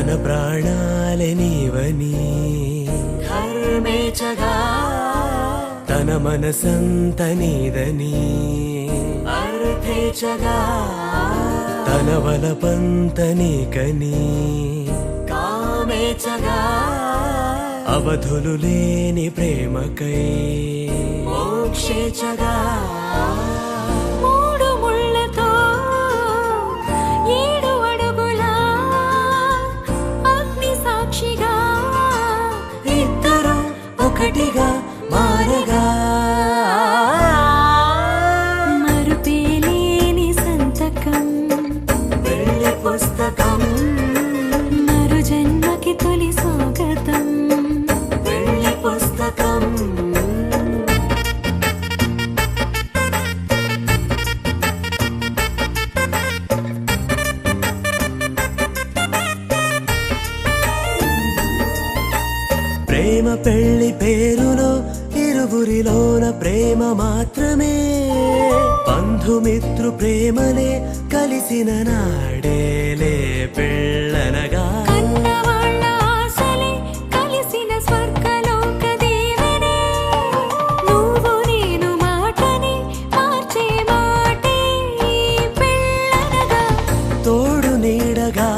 తన ప్రాణాలే నీవని ధర్మేచగా తన మనసంత నీదని అర్థేచగా తన వలపంత నీకని కామేచగా అవధులు లేని ప్రేమకై మోక్షేచగా మూడు ముళ్ళతో 7 అడుగుల అగ్ని సాక్షిగా ఇద్దరు ఒకటిగా మారగా మరుపేలేని సంతకం వెళ్ళి పుస్తకం మరు జన్మకి తొలి స్వాగతం వెళ్ళి పుస్తకం ప్రేమ పెళ్లి పేరులో ఇరువురిలోన ప్రేమ మాత్రమే బంధుమిత్రు ప్రేమలే కలిసిన నాడేలే పెళ్ళనగా కన్నవాళ్ళ ఆశలే కలిసిన స్వర్గలోక దీవెనే నువ్వు నేను మాటని మార్చే మాటే పెళ్ళనగా తోడు నీడగా